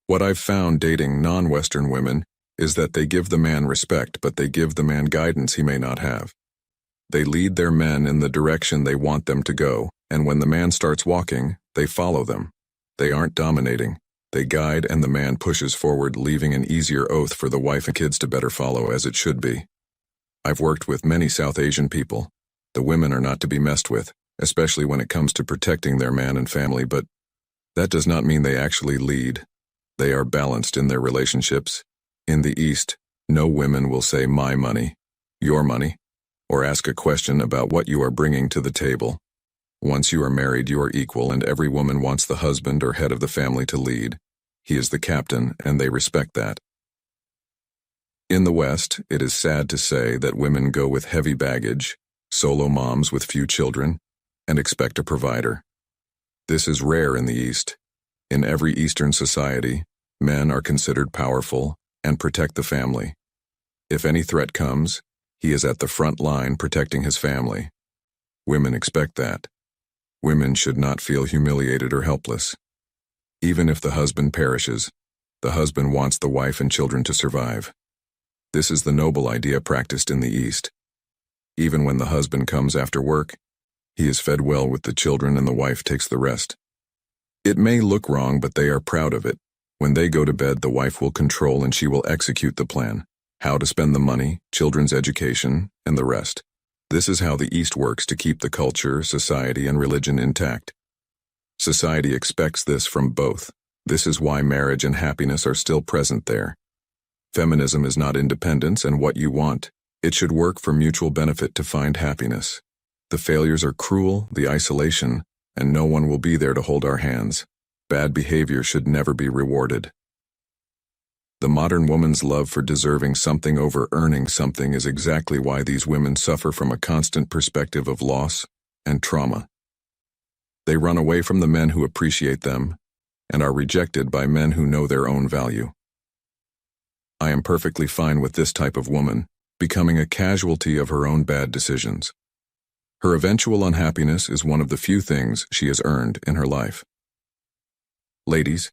What I've found dating non-Western women is that they give the man respect, but they give the man guidance he may not have. They lead their men in the direction they want them to go, and when the man starts walking, they follow them. They aren't dominating. They guide, and the man pushes forward, leaving an easier oath for the wife and kids to better follow, as it should be. I've worked with many South Asian people. The women are not to be messed with, especially when it comes to protecting their man and family, but that does not mean they actually lead. They are balanced in their relationships. In the East, no women will say my money, your money, or ask a question about what you are bringing to the table. Once you are married, you are equal, and every woman wants the husband or head of the family to lead. He is the captain, and they respect that. In the West, it is sad to say that women go with heavy baggage, solo moms with few children, and expect a provider. This is rare in the East. In every Eastern society, men are considered powerful and protect the family. If any threat comes, he is at the front line protecting his family. Women expect that. Women should not feel humiliated or helpless. Even if the husband perishes, the husband wants the wife and children to survive. This is the noble idea practiced in the East. Even when the husband comes after work, he is fed well with the children and the wife takes the rest. It may look wrong, but they are proud of it. When they go to bed, the wife will control and she will execute the plan, how to spend the money, children's education, and the rest. This is how the East works to keep the culture, society, and religion intact. Society expects this from both. This is why marriage and happiness are still present there. Feminism is not independence and what you want. It should work for mutual benefit to find happiness. The failures are cruel, the isolation, and no one will be there to hold our hands. Bad behavior should never be rewarded. The modern woman's love for deserving something over earning something is exactly why these women suffer from a constant perspective of loss and trauma. They run away from the men who appreciate them and are rejected by men who know their own value. I am perfectly fine with this type of woman becoming a casualty of her own bad decisions. Her eventual unhappiness is one of the few things she has earned in her life. Ladies,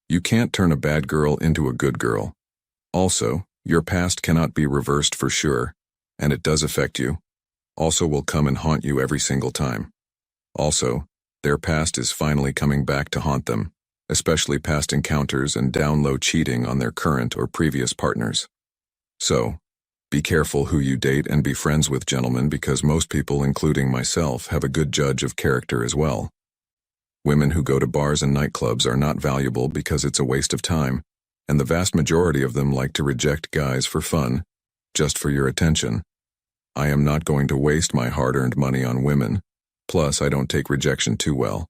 you can't turn a bad girl into a good girl. Also, your past cannot be reversed for sure, and it does affect you. Also will come and haunt you every single time. Also, their past is finally coming back to haunt them, especially past encounters and down-low cheating on their current or previous partners. So, be careful who you date and be friends with, gentlemen, because most people, including myself, have a good judge of character as well. Women who go to bars and nightclubs are not valuable because it's a waste of time, and the vast majority of them like to reject guys for fun, just for your attention. I am not going to waste my hard-earned money on women, plus I don't take rejection too well.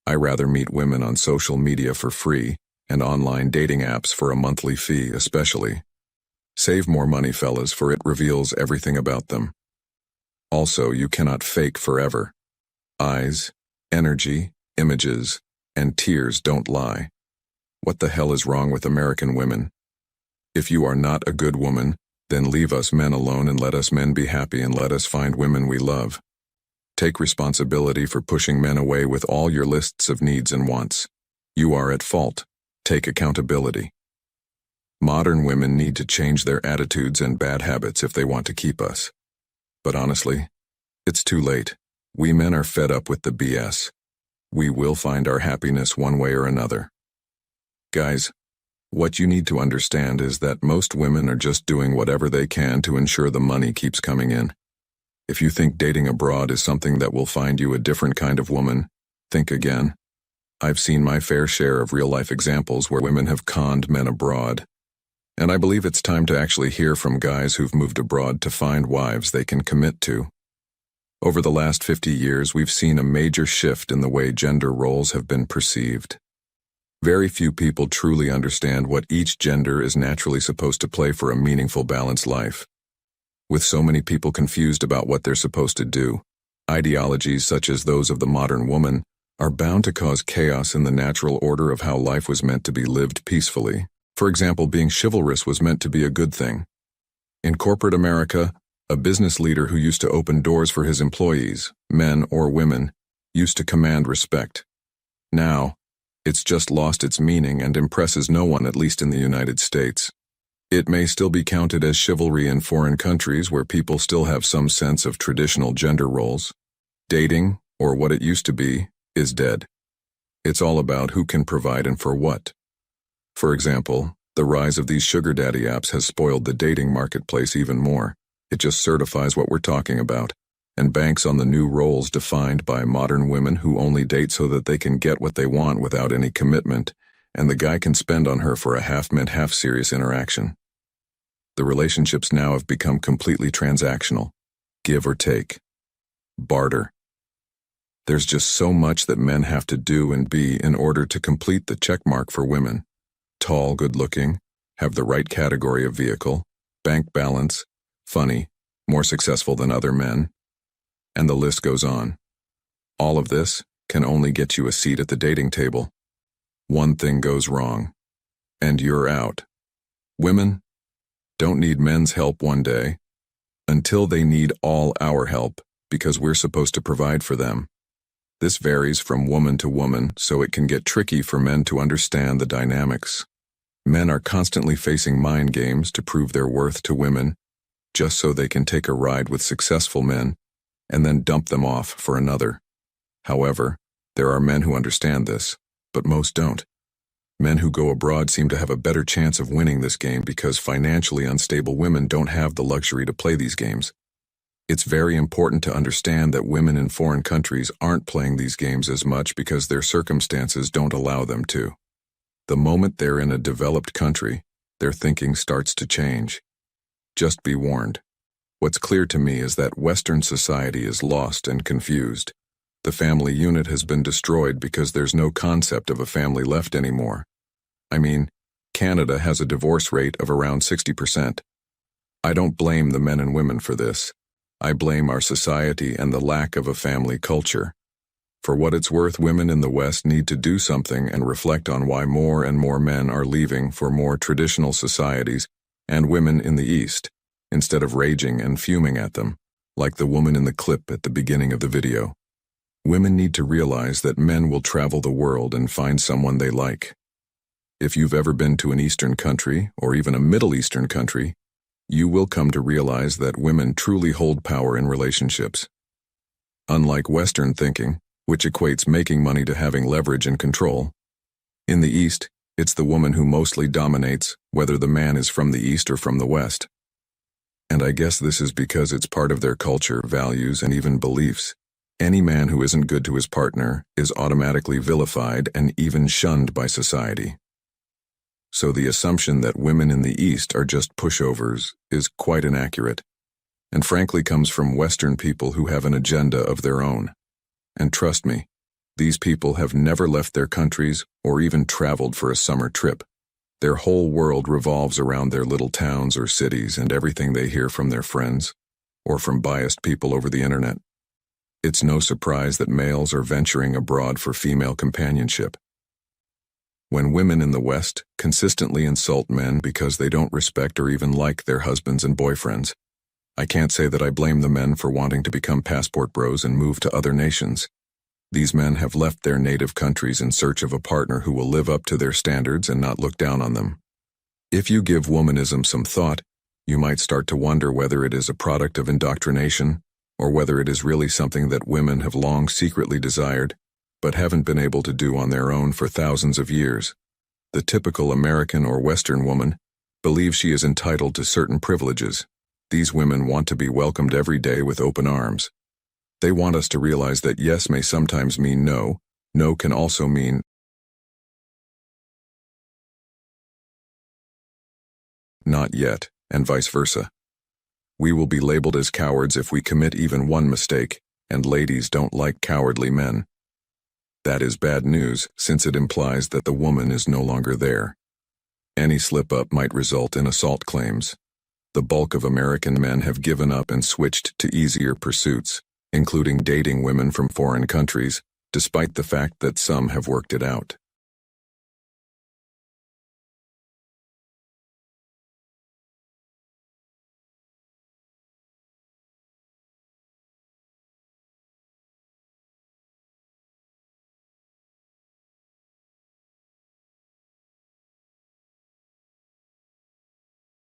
I rather meet women on social media for free, and online dating apps for a monthly fee especially. Save more money, fellas, for it reveals everything about them. Also, you cannot fake forever. Eyes, energy, images, and tears don't lie. What the hell is wrong with American women? If you are not a good woman, then leave us men alone and let us men be happy and let us find women we love. Take responsibility for pushing men away with all your lists of needs and wants. You are at fault. Take accountability. Modern women need to change their attitudes and bad habits if they want to keep us. But honestly, it's too late. We men are fed up with the BS. We will find our happiness one way or another. Guys, what you need to understand is that most women are just doing whatever they can to ensure the money keeps coming in. If you think dating abroad is something that will find you a different kind of woman, think again. I've seen my fair share of real-life examples where women have conned men abroad. And I believe it's time to actually hear from guys who've moved abroad to find wives they can commit to. Over the last 50 years, we've seen a major shift in the way gender roles have been perceived. Very few people truly understand what each gender is naturally supposed to play for a meaningful, balanced life. With so many people confused about what they're supposed to do, ideologies such as those of the modern woman are bound to cause chaos in the natural order of how life was meant to be lived peacefully. For example, being chivalrous was meant to be a good thing. In corporate America, a business leader who used to open doors for his employees, men or women, used to command respect. Now, It's just lost its meaning and impresses no one, at least in the United States. It may still be counted as chivalry in foreign countries where people still have some sense of traditional gender roles. Dating, or what it used to be, is dead. It's all about who can provide and for what. For example, the rise of these sugar daddy apps has spoiled the dating marketplace even more. It just certifies what we're talking about, and banks on the new roles defined by modern women who only date so that they can get what they want without any commitment, and the guy can spend on her for a half-meant, half-serious interaction. The relationships now have become completely transactional. Give or take. Barter. There's just so much that men have to do and be in order to complete the checkmark for women. Tall, good-looking, have the right category of vehicle, bank balance, funny, more successful than other men, and the list goes on. All of this can only get you a seat at the dating table. One thing goes wrong, and you're out. Women don't need men's help one day, until they need all our help, because we're supposed to provide for them. This varies from woman to woman, so it can get tricky for men to understand the dynamics. Men are constantly facing mind games to prove their worth to women, just so they can take a ride with successful men, and then dump them off for another. However, there are men who understand this, but most don't. Men who go abroad seem to have a better chance of winning this game because financially unstable women don't have the luxury to play these games. It's very important to understand that women in foreign countries aren't playing these games as much because their circumstances don't allow them to. The moment they're in a developed country, their thinking starts to change. Just be warned. What's clear to me is that Western society is lost and confused. The family unit has been destroyed because there's no concept of a family left anymore. I mean, Canada has a divorce rate of around 60%. I don't blame the men and women for this. I blame our society and the lack of a family culture. For what it's worth, women in the West need to do something and reflect on why more and more men are leaving for more traditional societies and women in the East, instead of raging and fuming at them, like the woman in the clip at the beginning of the video. Women need to realize that men will travel the world and find someone they like. If you've ever been to an Eastern country, or even a Middle Eastern country, you will come to realize that women truly hold power in relationships. Unlike Western thinking, which equates making money to having leverage and control, in the East, it's the woman who mostly dominates, whether the man is from the East or from the West. And I guess this is because it's part of their culture, values, and even beliefs. Any man who isn't good to his partner is automatically vilified and even shunned by society. So the assumption that women in the East are just pushovers is quite inaccurate, and frankly comes from Western people who have an agenda of their own. And trust me, these people have never left their countries or even traveled for a summer trip. Their whole world revolves around their little towns or cities and everything they hear from their friends, or from biased people over the internet. It's no surprise that males are venturing abroad for female companionship. When women in the West consistently insult men because they don't respect or even like their husbands and boyfriends, I can't say that I blame the men for wanting to become passport bros and move to other nations. These men have left their native countries in search of a partner who will live up to their standards and not look down on them. If you give womanism some thought, you might start to wonder whether it is a product of indoctrination, or whether it is really something that women have long secretly desired, but haven't been able to do on their own for thousands of years. The typical American or Western woman believes she is entitled to certain privileges. These women want to be welcomed every day with open arms. They want us to realize that yes may sometimes mean no, no can also mean not yet, and vice versa. We will be labeled as cowards if we commit even one mistake, and ladies don't like cowardly men. That is bad news, since it implies that the woman is no longer there. Any slip-up might result in assault claims. The bulk of American men have given up and switched to easier pursuits, including dating women from foreign countries, despite the fact that some have worked it out.